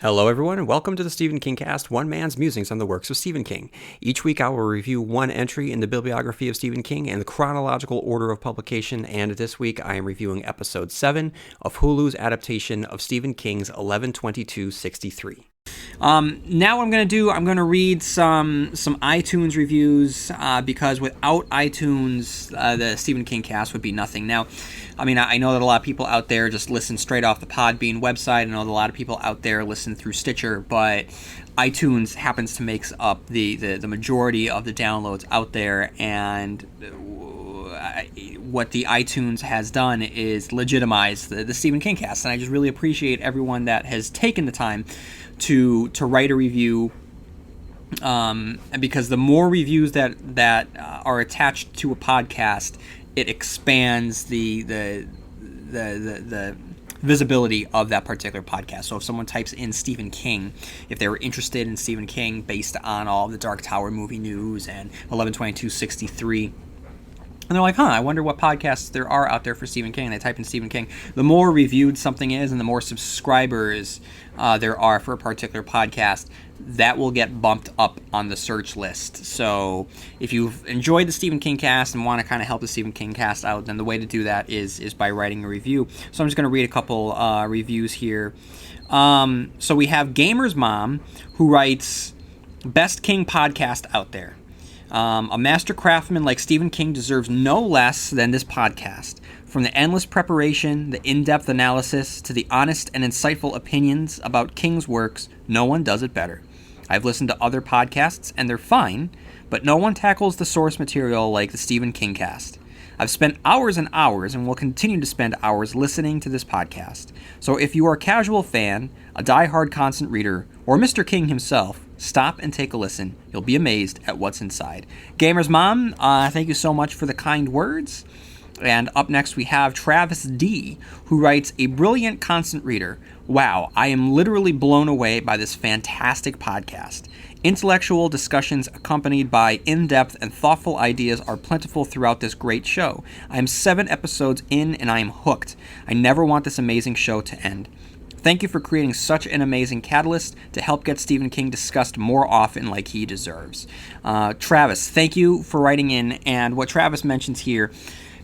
Hello, everyone, and welcome to the Stephen King Cast, one man's musings on the works of Stephen King. Each week, I will review one entry in the bibliography of Stephen King and the chronological order of publication, and this week, I am reviewing episode 7 of Hulu's adaptation of Stephen King's 11/22/63. Now I'm going to read some iTunes reviews because without iTunes, the Stephen King Cast would be nothing. Now, I mean, I know that a lot of people out there just listen straight off the Podbean website. I know that a lot of people out there listen through Stitcher, but iTunes happens to make up the majority of the downloads out there, and what the iTunes has done is legitimize the Stephen King Cast, and I just really appreciate everyone that has taken the time to write a review, because the more reviews that are attached to a podcast, it expands the visibility of that particular podcast. So if someone types in Stephen King, if they were interested in Stephen King based on all the Dark Tower movie news and 11/22/63, and they're like, I wonder what podcasts there are out there for Stephen King. And they type in Stephen King. The more reviewed something is and the more subscribers there are for a particular podcast, that will get bumped up on the search list. So if you've enjoyed the Stephen King Cast and want to kind of help the Stephen King Cast out, then the way to do that is by writing a review. So I'm just going to read a couple reviews here. So we have Gamer's Mom, who writes, "Best King podcast out there. A master craftsman like Stephen King deserves no less than this podcast. From the endless preparation, the in-depth analysis, to the honest and insightful opinions about King's works, no one does it better. I've listened to other podcasts, and they're fine, but no one tackles the source material like the Stephen King Cast. I've spent hours and hours and will continue to spend hours listening to this podcast. So if you are a casual fan, a die-hard constant reader, or Mr. King himself, stop and take a listen. You'll be amazed at what's inside." Gamer's Mom, thank you so much for the kind words. And up next we have Travis D., who writes, "A brilliant constant reader. Wow, I am literally blown away by this fantastic podcast. Intellectual discussions accompanied by in-depth and thoughtful ideas are plentiful throughout this great show. I am 7 episodes in and I am hooked. I never want this amazing show to end. Thank you for creating such an amazing catalyst to help get Stephen King discussed more often like he deserves." Travis, thank you for writing in, and what Travis mentions here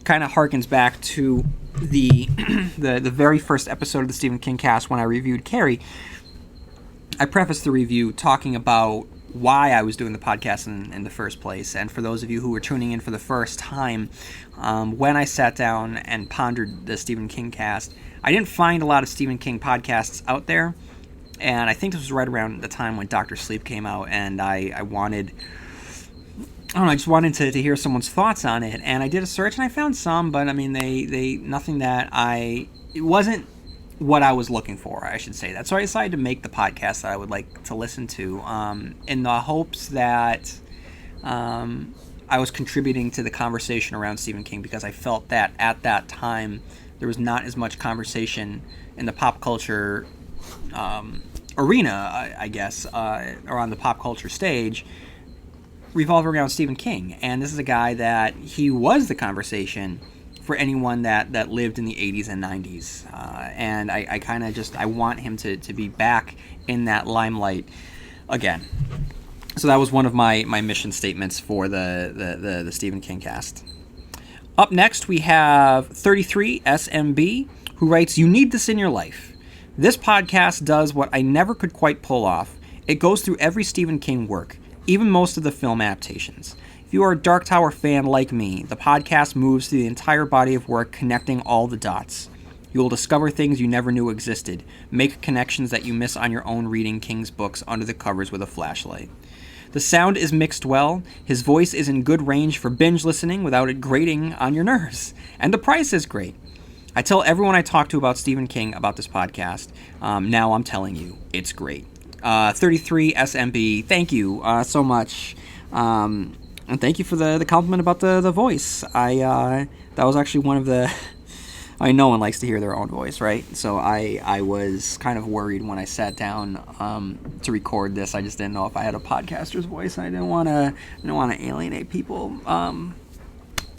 kind of harkens back to the very first episode of the Stephen King Cast when I reviewed Carrie. I prefaced the review talking about why I was doing the podcast in the first place. And for those of you who were tuning in for the first time, when I sat down and pondered the Stephen King Cast, I didn't find a lot of Stephen King podcasts out there. And I think this was right around the time when Dr. Sleep came out, and I just wanted to hear someone's thoughts on it. And I did a search and I found some, but I mean, they nothing that it wasn't what I was looking for, I should say that. So I decided to make the podcast that I would like to listen to, in the hopes that I was contributing to the conversation around Stephen King, because I felt that at that time there was not as much conversation in the pop culture arena, I guess, or on the pop culture stage, revolving around Stephen King. And this is a guy that he was the conversation for anyone that lived in the 80s and 90s. And I kind of just, I want him to be back in that limelight again. So that was one of my mission statements for the Stephen King Cast. Up next, we have 33 SMB, who writes, "You need this in your life. This podcast does what I never could quite pull off. It goes through every Stephen King work, even most of the film adaptations. If you are a Dark Tower fan like me, the podcast moves through the entire body of work, connecting all the dots. You will discover things you never knew existed, make connections that you miss on your own reading King's books under the covers with a flashlight. The sound is mixed well, his voice is in good range for binge listening without it grating on your nerves, and the price is great. I tell everyone I talk to about Stephen King about this podcast. Now I'm telling you, it's great." 33 SMB, thank you so much. And thank you for the compliment about the voice. That was actually one of the... I mean, no one likes to hear their own voice, right? So I was kind of worried when I sat down to record this. I just didn't know if I had a podcaster's voice. I didn't want to alienate people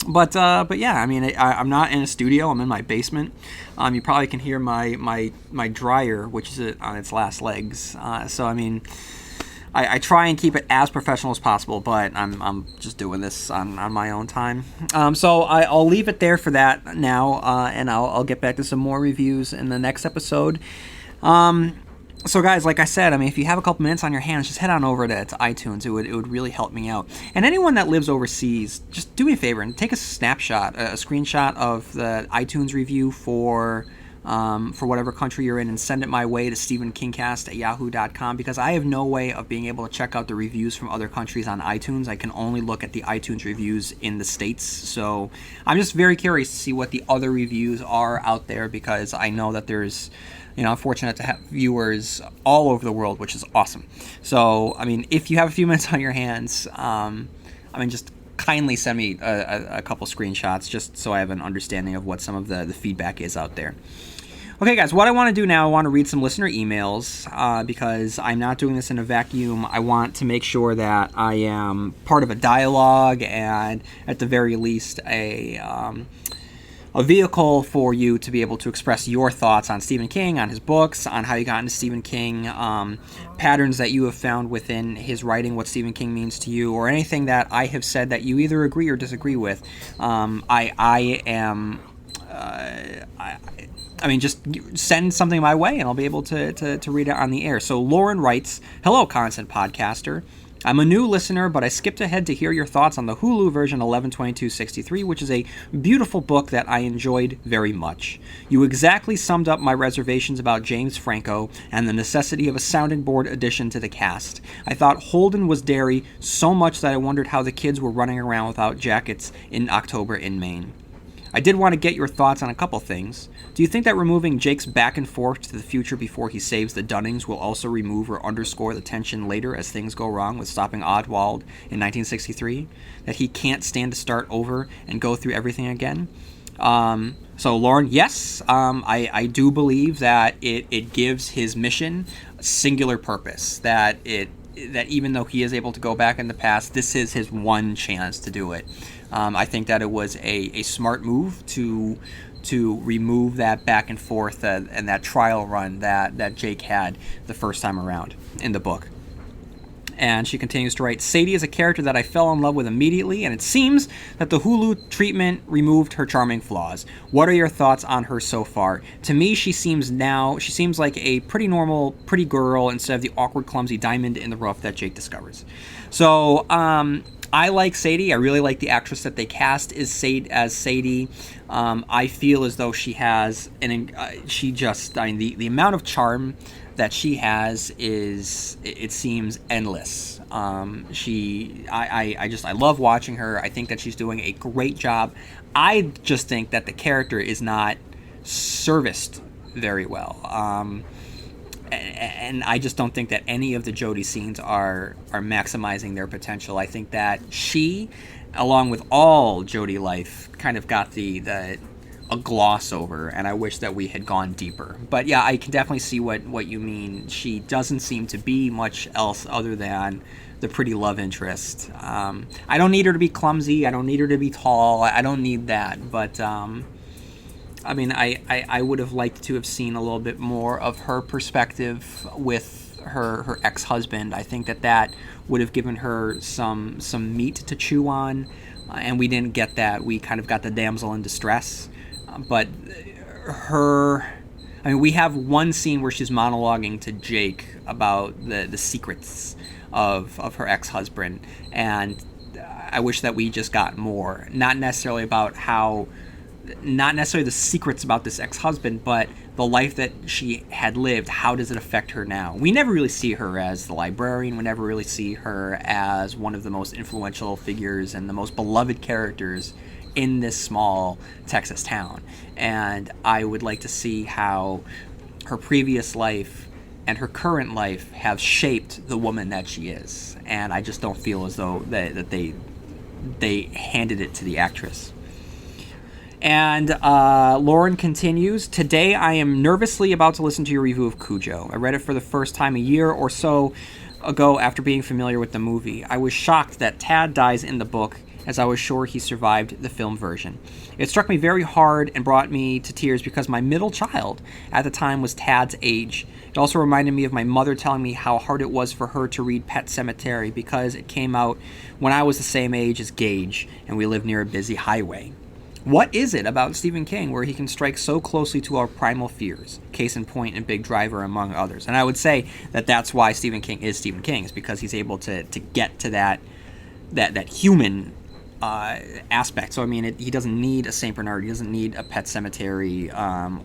But yeah, I mean, I'm not in a studio. I'm in my basement. You probably can hear my dryer, which is on its last legs. So I mean, I try and keep it as professional as possible, but I'm just doing this on my own time. So I'll leave it there for that now, and I'll get back to some more reviews in the next episode. So guys, like I said, I mean, if you have a couple minutes on your hands, just head on over to iTunes. It would really help me out. And anyone that lives overseas, just do me a favor and take a snapshot, a screenshot of the iTunes review for whatever country you're in, and send it my way to stephenkingcast@yahoo.com, because I have no way of being able to check out the reviews from other countries on iTunes. I can only look at the iTunes reviews in the States. So I'm just very curious to see what the other reviews are out there, because I know that there's, I'm fortunate to have viewers all over the world, which is awesome. So, I mean, if you have a few minutes on your hands, just kindly send me a couple screenshots, just so I have an understanding of what some of the feedback is out there. Okay, guys, what I want to do now, I want to read some listener emails, because I'm not doing this in a vacuum. I want to make sure that I am part of a dialogue, and at the very least a vehicle for you to be able to express your thoughts on Stephen King, on his books, on how you got into Stephen King, patterns that you have found within his writing, what Stephen King means to you, or anything that I have said that you either agree or disagree with. Just send something my way, and I'll be able to read it on the air. So Lauren writes, "Hello, Constant Podcaster. I'm a new listener, but I skipped ahead to hear your thoughts on the Hulu version 11/22/63, which is a beautiful book that I enjoyed very much. You exactly summed up my reservations about James Franco and the necessity of a sounding board addition to the cast. I thought Holden was dairy so much that I wondered how the kids were running around without jackets in October in Maine. I did want to get your thoughts on a couple things. Do you think that removing Jake's back and forth to the future before he saves the Dunnings will also remove or underscore the tension later as things go wrong with stopping Oswald in 1963? That he can't stand to start over and go through everything again?" So Lauren, yes, I do believe that it gives his mission a singular purpose, that even though he is able to go back in the past, this is his one chance to do it. I think that it was a smart move to remove that back and forth and that trial run that Jake had the first time around in the book. And she continues to write, "Sadie is a character that I fell in love with immediately, and it seems that the Hulu treatment removed her charming flaws. What are your thoughts on her so far? To me, she seems like a pretty normal, pretty girl instead of the awkward, clumsy diamond in the rough that Jake discovers." So, I like Sadie. I really like the actress that they cast as Sadie. I feel as though she has the amount of charm that she has it seems endless. I love watching her. I think that she's doing a great job. I just think that the character is not serviced very well. And I just don't think that any of the Jodie scenes are maximizing their potential. I think that she, along with all Jodie life, kind of got a gloss over, and I wish that we had gone deeper. But yeah, I can definitely see what you mean. She doesn't seem to be much else other than the pretty love interest. I don't need her to be clumsy. I don't need her to be tall. I don't need that. But I would have liked to have seen a little bit more of her perspective with her ex-husband. I think that would have given her some meat to chew on, and we didn't get that. We kind of got the damsel in distress. But we have one scene where she's monologuing to Jake about the secrets of her ex-husband, and I wish that we just got more. Not necessarily the secrets about this ex-husband, but the life that she had lived. How does it affect her now? We never really see her as the librarian. We never really see her as one of the most influential figures and the most beloved characters in this small Texas town. And I would like to see how her previous life and her current life have shaped the woman that she is. And I just don't feel as though that they handed it to the actress. And Lauren continues, "Today I am nervously about to listen to your review of Cujo. I read it for the first time a year or so ago after being familiar with the movie. I was shocked that Tad dies in the book as I was sure he survived the film version. It struck me very hard and brought me to tears because my middle child at the time was Tad's age. It also reminded me of my mother telling me how hard it was for her to read Pet Sematary because it came out when I was the same age as Gage and we lived near a busy highway. What is it about Stephen King where he can strike so closely to our primal fears? Case in point and Big Driver, among others. And I would say that that's why Stephen King is Stephen King, is because he's able to get to that human aspect. So, I mean, he doesn't need a St. Bernard. He doesn't need a Pet Sematary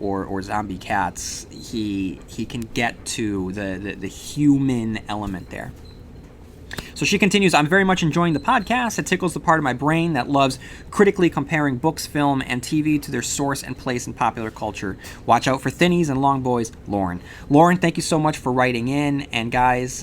or zombie cats. He can get to the human element there. So she continues, I'm very much enjoying the podcast. It tickles the part of my brain that loves critically comparing books, film, and TV to their source and place in popular culture. Watch out for thinnies and long boys, Lauren. Lauren, thank you so much for writing in. And guys,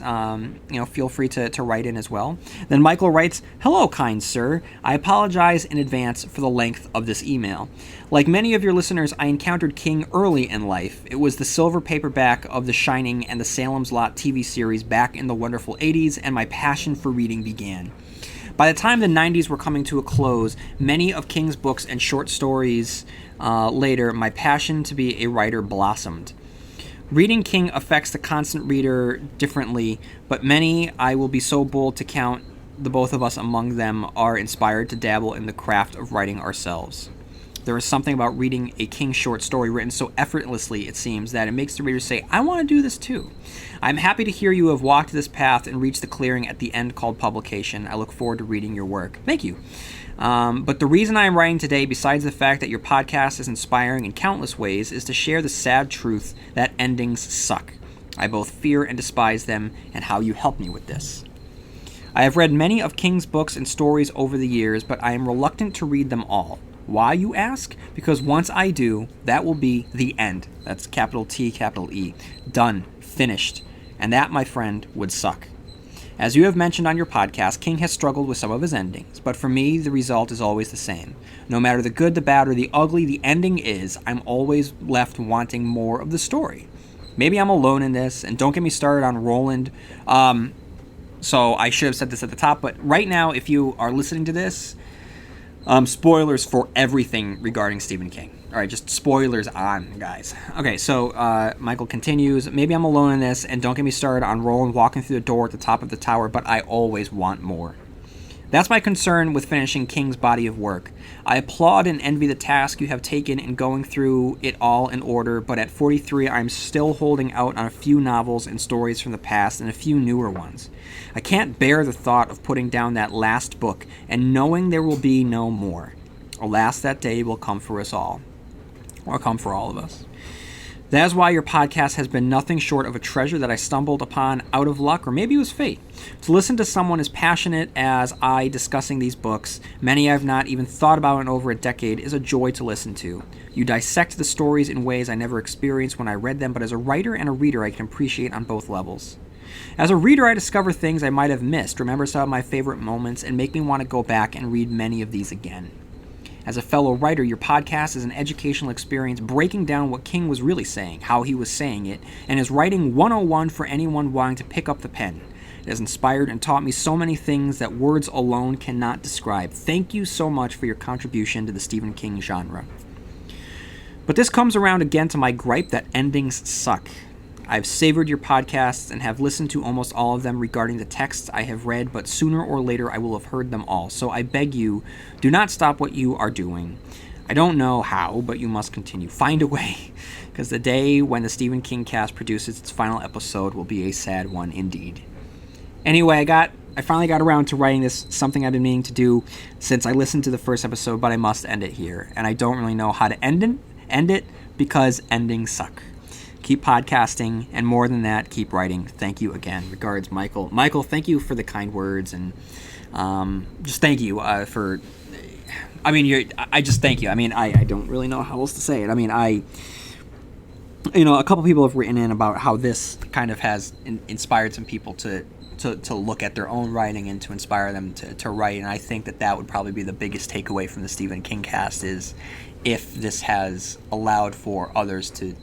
feel free to write in as well. Then Michael writes, hello, kind sir. I apologize in advance for the length of this email. Like many of your listeners, I encountered King early in life. It was the silver paperback of The Shining and the Salem's Lot TV series back in the wonderful 80s, and my passion for reading began. By the time the 90s were coming to a close, many of King's books and short stories later, my passion to be a writer blossomed. Reading King affects the constant reader differently, but many, I will be so bold to count the both of us among them, are inspired to dabble in the craft of writing ourselves. There is something about reading a King short story written so effortlessly, it seems, that it makes the reader say, I want to do this too. I'm happy to hear you have walked this path and reached the clearing at the end called publication. I look forward to reading your work. Thank you. But the reason I am writing today, besides the fact that your podcast is inspiring in countless ways, is to share the sad truth that endings suck. I both fear and despise them, and how you help me with this. I have read many of King's books and stories over the years, but I am reluctant to read them all. Why, you ask? Because once I do, that will be the end. That's capital T, capital E. Done. Finished. And that, my friend, would suck. As you have mentioned on your podcast, King has struggled with some of his endings, but for me, the result is always the same. No matter the good, the bad, or the ugly the ending is, I'm always left wanting more of the story. Maybe I'm alone in this, and don't get me started on Roland. So I should have said this at the top, but right now, if you are listening to this, spoilers for everything regarding Stephen King. All right, just spoilers on, guys. Okay, so Michael continues, maybe I'm alone in this, and don't get me started on Roland walking through the door at the top of the tower, but I always want more. That's my concern with finishing King's body of work. I applaud and envy the task you have taken in going through it all in order, but at 43, I'm still holding out on a few novels and stories from the past and a few newer ones. I can't bear the thought of putting down that last book and knowing there will be no more. Alas, that day will come for us all. Or come for all of us. That is why your podcast has been nothing short of a treasure that I stumbled upon out of luck, or maybe it was fate. To listen to someone as passionate as I discussing these books, many I've not even thought about in over a decade, is a joy to listen to. You dissect the stories in ways I never experienced when I read them, but as a writer and a reader, I can appreciate on both levels. As a reader, I discover things I might have missed, remember some of my favorite moments, and make me want to go back and read many of these again. As a fellow writer, your podcast is an educational experience breaking down what King was really saying, how he was saying it, and is writing 101 for anyone wanting to pick up the pen. It has inspired and taught me so many things that words alone cannot describe. Thank you so much for your contribution to the Stephen King genre. But this comes around again to my gripe that endings suck. I've savored your podcasts and have listened to almost all of them regarding the texts I have read, but sooner or later I will have heard them all. So I beg you, do not stop what you are doing. I don't know how, but you must continue. Find a way, because the day when the Stephen King cast produces its final episode will be a sad one indeed. Anyway, I finally got around to writing this, something I've been meaning to do since I listened to the first episode, but I must end it here. And I don't really know how to end it because endings suck. Keep podcasting, and more than that, keep writing. Thank you again. Regards, Michael. Michael, thank you for the kind words, and just thank you for. I mean, I just thank you. I mean, I don't really know how else to say it. I mean, a couple people have written in about how this kind of has inspired some people to look at their own writing and to inspire them to write, and I think that would probably be the biggest takeaway from the Stephen King cast is if this has allowed for others to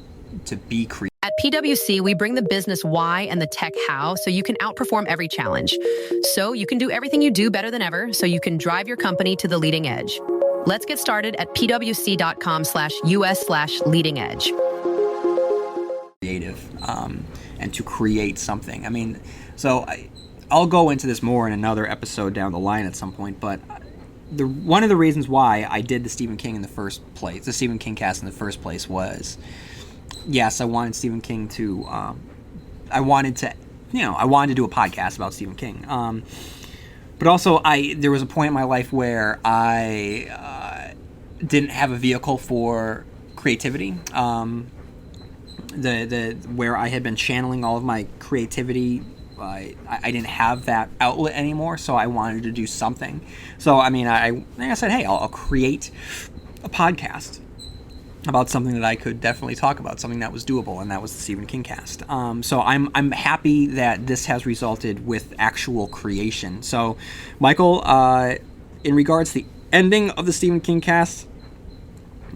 be creative. At PwC, we bring the business why and the tech how so you can outperform every challenge. So you can do everything you do better than ever so you can drive your company to the leading edge. Let's get started at pwc.com/us/leading edge. Creative, and to create something. I mean, so I'll go into this more in another episode down the line at some point, but one of the reasons why I did the Stephen King the Stephen King cast in the first place was, yes, I wanted Stephen King to, I wanted to do a podcast about Stephen King. But also there was a point in my life where I didn't have a vehicle for creativity. Where I had been channeling all of my creativity, I didn't have that outlet anymore, so I wanted to do something. So, I mean, I said, hey, I'll create a podcast about something that I could definitely talk about, something that was doable, and that was the Stephen King cast. So I'm happy that this has resulted with actual creation. So, Michael, in regards to the ending of the Stephen King cast,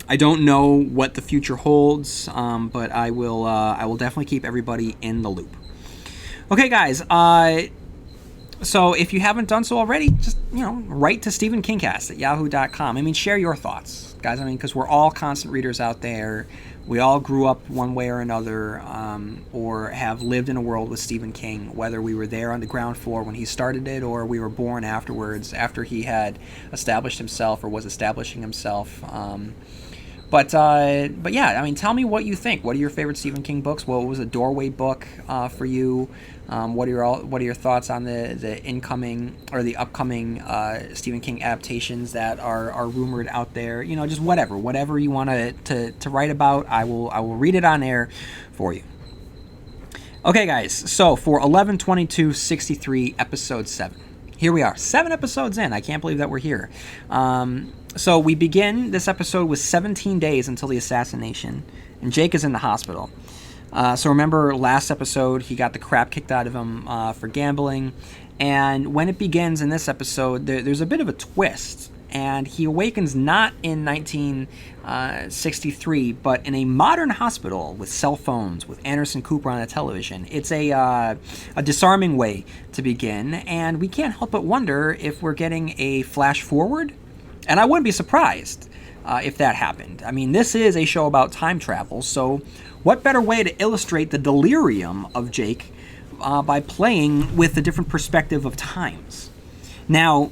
I don't know what the future holds, but I will definitely keep everybody in the loop. Okay, guys. So if you haven't done so already, just write to stephenkingcast@yahoo.com. I mean, share your thoughts, guys. I mean, because we're all constant readers out there. We all grew up one way or another, or have lived in a world with Stephen King, whether we were there on the ground floor when he started it, or we were born afterwards, after he had established himself or was establishing himself. But yeah, I mean, tell me what you think. What are your favorite Stephen King books? What was a doorway book for you? What are your thoughts on the incoming or the upcoming Stephen King adaptations that are rumored out there? Just whatever you want to write about. I will read it on air for you. Okay, guys. So for 11/22/63, episode 7. Here we are, 7 episodes in. I can't believe that we're here. So we begin this episode with 17 days until the assassination, and Jake is in the hospital. So remember last episode, he got the crap kicked out of him for gambling, and when it begins in this episode, there's a bit of a twist, and he awakens not in 1963, but in a modern hospital with cell phones, with Anderson Cooper on a television. It's a disarming way to begin, and we can't help but wonder if we're getting a flash forward. And I wouldn't be surprised if that happened. I mean, this is a show about time travel, so what better way to illustrate the delirium of Jake by playing with the different perspective of times? Now,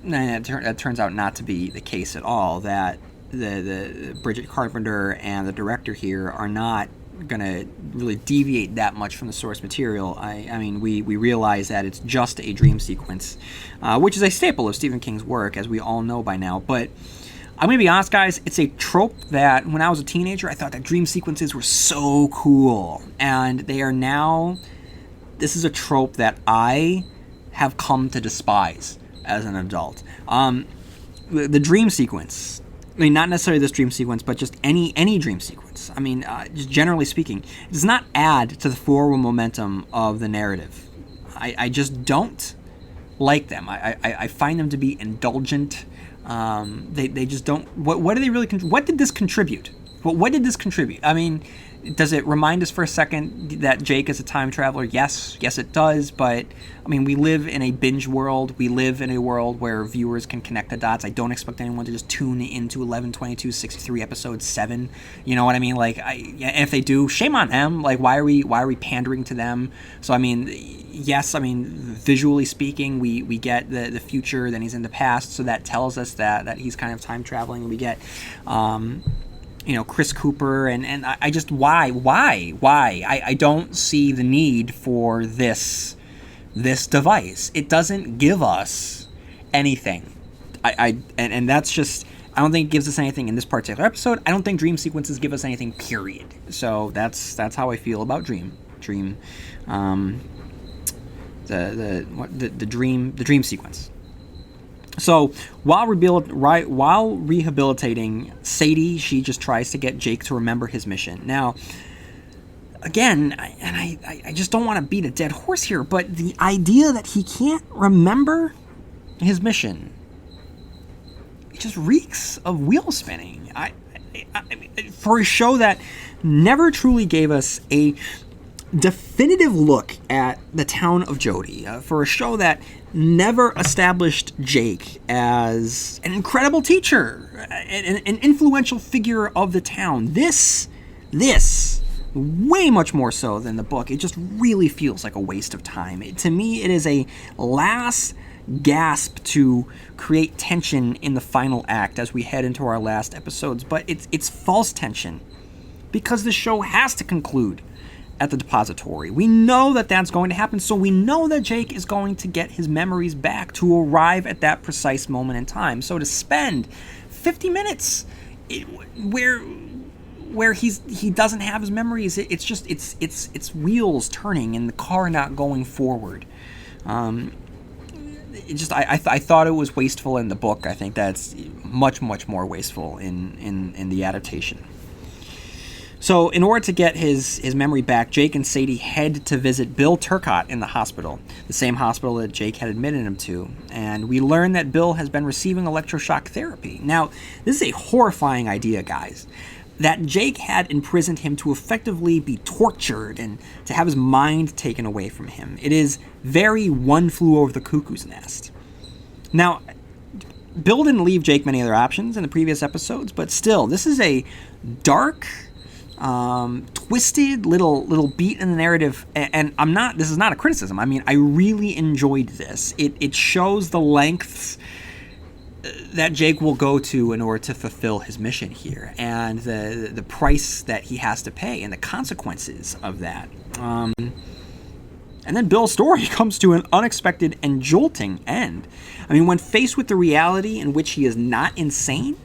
that turns out not to be the case at all, that the Bridget Carpenter and the director here are not going to really deviate that much from the source material. I mean, we realize that it's just a dream sequence, which is a staple of Stephen King's work, as we all know by now. But I'm going to be honest, guys, it's a trope that when I was a teenager, I thought that dream sequences were so cool. And they are now... This is a trope that I have come to despise as an adult. The dream sequence... I mean, not necessarily this dream sequence, but just any dream sequence. I mean, just generally speaking, it does not add to the forward momentum of the narrative. I just don't like them. I find them to be indulgent. They just don't... What do they really... What did this contribute? What did this contribute? I mean, does it remind us for a second that Jake is a time traveler? Yes, it does. But, I mean, we live in a binge world. We live in a world where viewers can connect the dots. I don't expect anyone to just tune into 11/22/63 episode 7. You know what I mean? Like, if they do, shame on them. Like, why are we pandering to them? So, I mean, yes, I mean, visually speaking, we get the future, then he's in the past. So that tells us that he's kind of time traveling. We get... Chris Cooper, and I just, why? I don't see the need for this device. It doesn't give us anything. And that's just, I don't think it gives us anything in this particular episode. I don't think dream sequences give us anything, period. So that's how I feel about dream sequence. So while rehabilitating Sadie, she just tries to get Jake to remember his mission. Now, again, I just don't want to beat a dead horse here, but the idea that he can't remember his mission, it just reeks of wheel spinning. For a show that never truly gave us a definitive look at the town of Jody. For a show that never established Jake as an incredible teacher, an influential figure of the town. This, way much more so than the book, it just really feels like a waste of time. To me, it is a last gasp to create tension in the final act as we head into our last episodes, but it's false tension because the show has to conclude at the depository. We know that that's going to happen, so we know that Jake is going to get his memories back to arrive at that precise moment in time. So to spend 50 minutes where he doesn't have his memories, it's wheels turning and the car not going forward. I thought it was wasteful in the book. I think that's much more wasteful in the adaptation. So in order to get his memory back, Jake and Sadie head to visit Bill Turcotte in the hospital, the same hospital that Jake had admitted him to. And we learn that Bill has been receiving electroshock therapy. Now, this is a horrifying idea, guys. That Jake had imprisoned him to effectively be tortured and to have his mind taken away from him. It is very One Flew Over the Cuckoo's Nest. Now, Bill didn't leave Jake many other options in the previous episodes, but still, this is a dark, twisted little beat in the narrative, and this is not a criticism. I mean, I really enjoyed this. It shows the lengths that Jake will go to in order to fulfill his mission here, and the price that he has to pay and the consequences of that. And then Bill's story comes to an unexpected and jolting end. I mean, when faced with the reality in which he is not insane,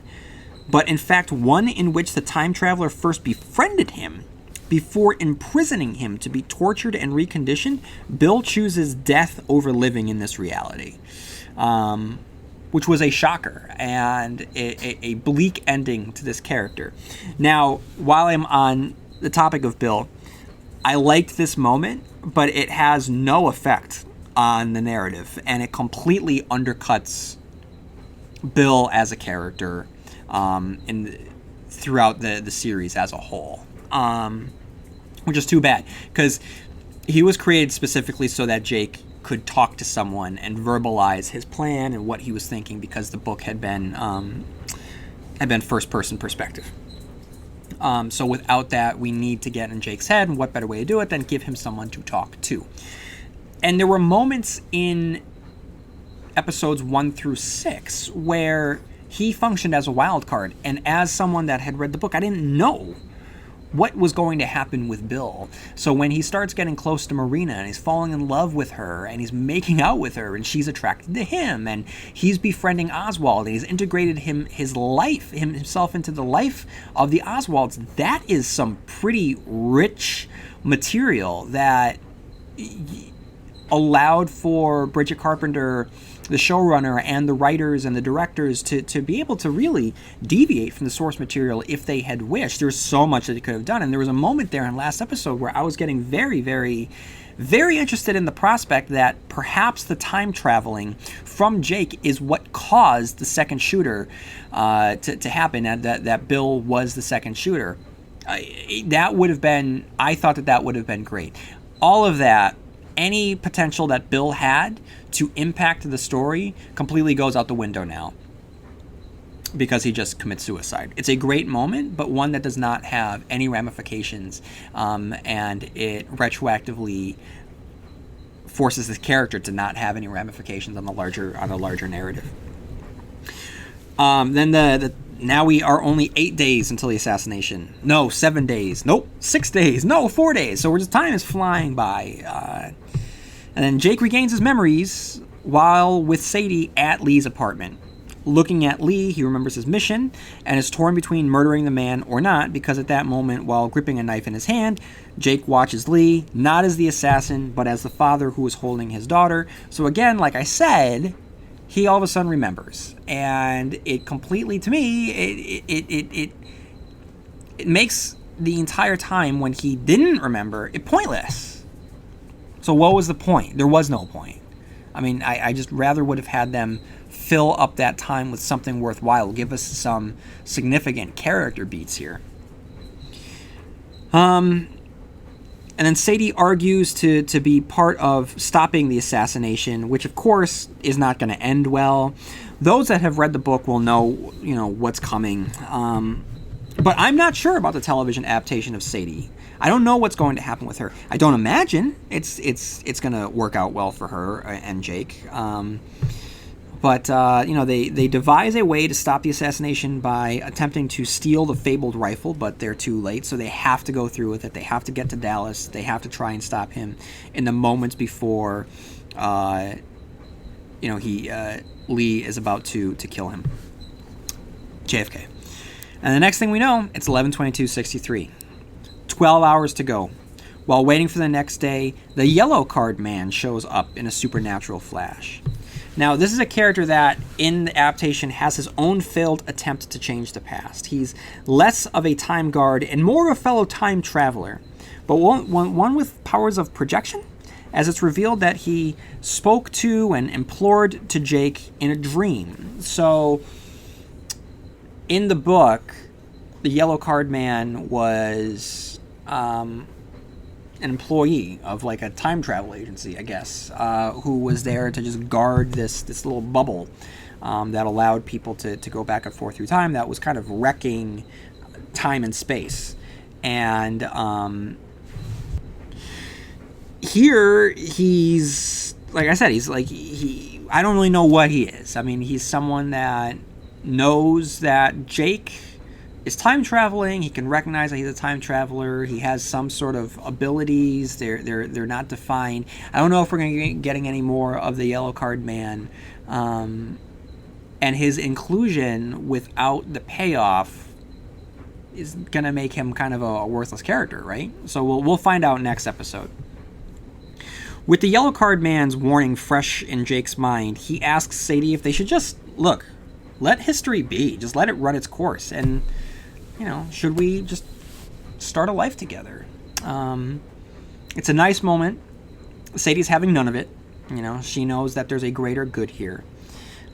but in fact one in which the time traveler first befriended him before imprisoning him to be tortured and reconditioned, Bill chooses death over living in this reality, which was a shocker and a bleak ending to this character. Now, while I'm on the topic of Bill, I liked this moment, but it has no effect on the narrative, and it completely undercuts Bill as a character throughout the series as a whole, which is too bad, because he was created specifically so that Jake could talk to someone and verbalize his plan and what he was thinking, because the book had been first-person perspective. So without that, we need to get in Jake's head, and what better way to do it than give him someone to talk to. And there were moments in episodes 1 through 6 where he functioned as a wild card, and as someone that had read the book, I didn't know what was going to happen with Bill. So when he starts getting close to Marina and he's falling in love with her and he's making out with her and she's attracted to him and he's befriending Oswald and he's integrated himself into the life of the Oswalds, that is some pretty rich material that allowed for Bridget Carpenter, the showrunner, and the writers and the directors to be able to really deviate from the source material if they had wished. There's so much that they could have done, and there was a moment there in last episode where I was getting very, very, very interested in the prospect that perhaps the time traveling from Jake is what caused the second shooter to happen, and that Bill was the second shooter. I thought that would have been great. All of that, any potential that Bill had to impact the story completely goes out the window now because he just commits suicide. It's a great moment, but one that does not have any ramifications, and it retroactively forces the character to not have any ramifications on the larger narrative. Now we are only 8 days until the assassination. No, 7 days. Nope, 6 days. No, 4 days. So time is flying by. And then Jake regains his memories while with Sadie at Lee's apartment. Looking at Lee, he remembers his mission and is torn between murdering the man or not, because at that moment, while gripping a knife in his hand, Jake watches Lee, not as the assassin, but as the father who was holding his daughter. So again, like I said, he all of a sudden remembers, and it completely, to me, it makes the entire time when he didn't remember it pointless. So what was the point? There was no point. I mean, I just rather would have had them fill up that time with something worthwhile, give us some significant character beats here. And then Sadie argues to be part of stopping the assassination, which of course is not going to end well. Those that have read the book will know, what's coming. But I'm not sure about the television adaptation of Sadie. I don't know what's going to happen with her. I don't imagine it's going to work out well for her and Jake. But they devise a way to stop the assassination by attempting to steal the fabled rifle, but they're too late, so they have to go through with it. They have to get to Dallas. They have to try and stop him in the moments before, Lee is about to kill him. JFK. And the next thing we know, it's 11/22/63. 12 hours to go. While waiting for the next day, the Yellow Card Man shows up in a supernatural flash. Now, this is a character that, in the adaptation, has his own failed attempt to change the past. He's less of a time guard and more of a fellow time traveler, but one with powers of projection, as it's revealed that he spoke to and implored to Jake in a dream. So, in the book, the Yellow Card Man was an employee of like a time travel agency, I guess, who was there to just guard this little bubble that allowed people to go back and forth through time that was kind of wrecking time and space. And here he's, like I said, I don't really know what he is. I mean, he's someone that knows that Jake is time traveling. He can recognize that he's a time traveler. He has some sort of abilities. They're not defined. I don't know if we're going to be getting any more of the Yellow Card Man, and his inclusion without the payoff is going to make him kind of a worthless character, right? So we'll find out next episode. With the Yellow Card Man's warning fresh in Jake's mind, he asks Sadie if they should just let history be. Just let it run its course. And should we just start a life together? It's a nice moment. Sadie's having none of it. She knows that there's a greater good here.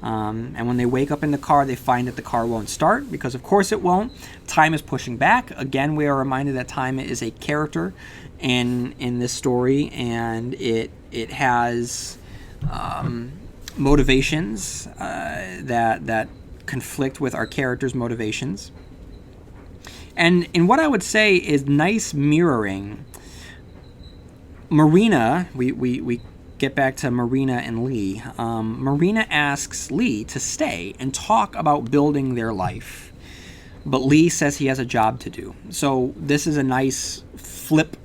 And when they wake up in the car, they find that the car won't start, because of course it won't. Time is pushing back. Again, we are reminded that time is a character in this story, and it has motivations that conflict with our characters' motivations. And in what I would say is nice mirroring, Marina, we get back to Marina and Lee. Marina asks Lee to stay and talk about building their life, but Lee says he has a job to do. So this is a nice flip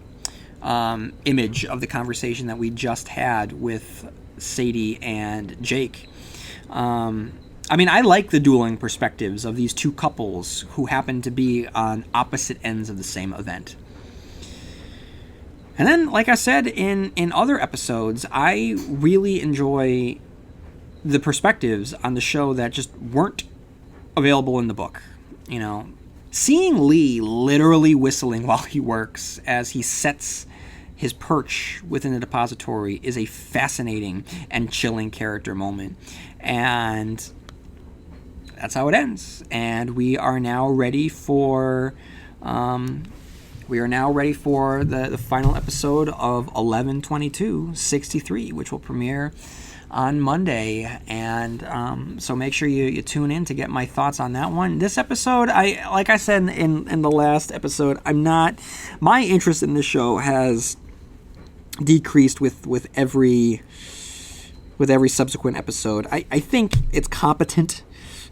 image of the conversation that we just had with Sadie and Jake. I like the dueling perspectives of these two couples who happen to be on opposite ends of the same event. And then, like I said in other episodes, I really enjoy the perspectives on the show that just weren't available in the book. Seeing Lee literally whistling while he works as he sets his perch within the depository is a fascinating and chilling character moment. And that's how it ends. And we are now ready for the final episode of 11/22/63, which will premiere on Monday. And so make sure you tune in to get my thoughts on that one. This episode, like I said in the last episode, my interest in this show has decreased with every subsequent episode. I think it's competent.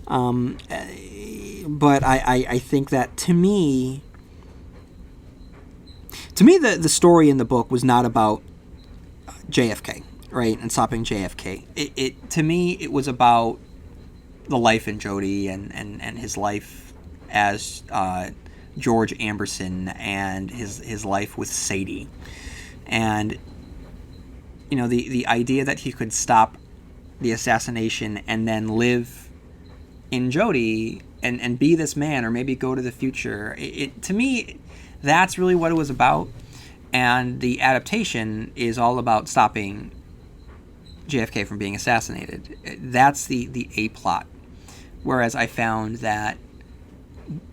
But I think that to me the story in the book was not about JFK, right, and stopping JFK. To me it was about the life in Jody and his life as George Amberson and his life with Sadie, and the idea that he could stop the assassination and then live in Jody and be this man, or maybe go to the future. To me, that's really what it was about. And the adaptation is all about stopping JFK from being assassinated. That's the A plot. Whereas I found that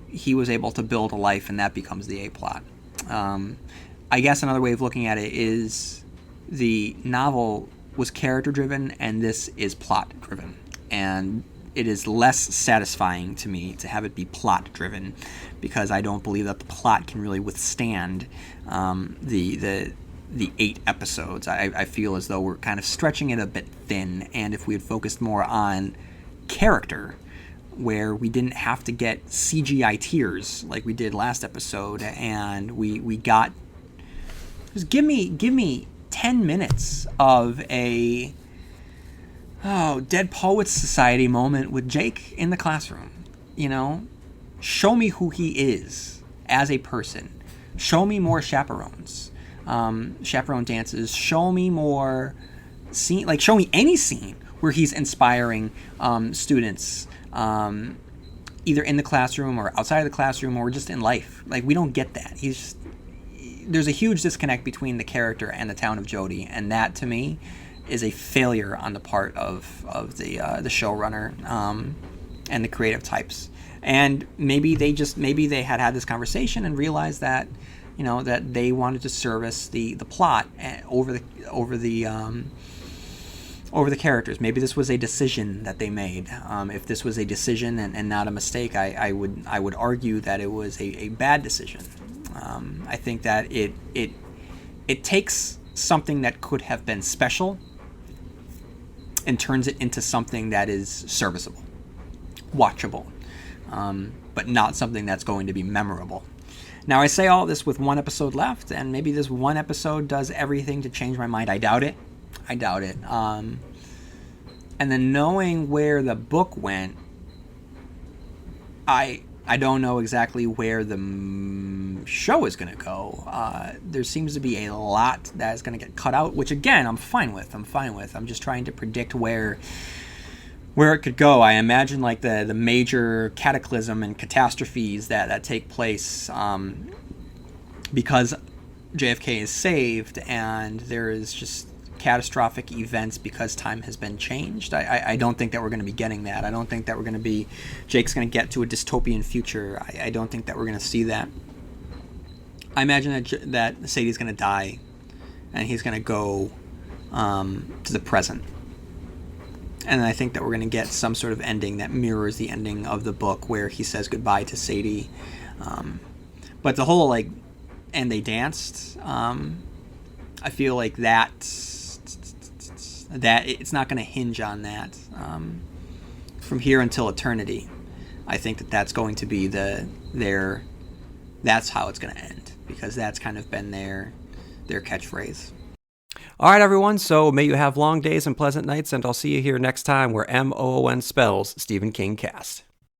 he was able to build a life, and that becomes the A plot. I guess another way of looking at it is the novel was character driven and this is plot driven, and it is less satisfying to me to have it be plot driven, because I don't believe that the plot can really withstand the 8 episodes. I feel as though we're kind of stretching it a bit thin, and if we had focused more on character, where we didn't have to get CGI tears like we did last episode, and we got, just give me 10 minutes of a Dead Poets Society moment with Jake in the classroom. Show me who he is as a person. Show me more chaperones, chaperone dances. Show me more scene, like show me any scene where he's inspiring students, either in the classroom or outside of the classroom or just in life. Like, we don't get that. There's a huge disconnect between the character and the town of Jody, and that to me is a failure on the part of the showrunner and the creative types. And maybe they had this conversation and realized that that they wanted to service the plot over the characters. Maybe this was a decision that they made. If this was a decision and not a mistake, I would argue that it was a bad decision. I think that it takes something that could have been special and turns it into something that is serviceable, watchable, but not something that's going to be memorable. Now, I say all this with 1 episode left, and maybe this 1 episode does everything to change my mind. I doubt it. And then knowing where the book went, I don't know exactly where the show is going to go. There seems to be a lot that is going to get cut out, which again, I'm fine with. I'm just trying to predict where it could go. I imagine like the major cataclysm and catastrophes that take place because JFK is saved, and there is just catastrophic events because time has been changed. I don't think that we're going to be getting that. I don't think that we're going to be, Jake's going to get to a dystopian future. I don't think that we're going to see that. I imagine that Sadie's going to die, and he's going to go to the present. And I think that we're going to get some sort of ending that mirrors the ending of the book, where he says goodbye to Sadie. But the whole, like, and they danced, I feel like that it's not going to hinge on that from here until eternity. I think that that's going to be that's how it's going to end, because that's kind of been their catchphrase. All right, everyone, so may you have long days and pleasant nights, and I'll see you here next time where MOON spells Stephen King Cast.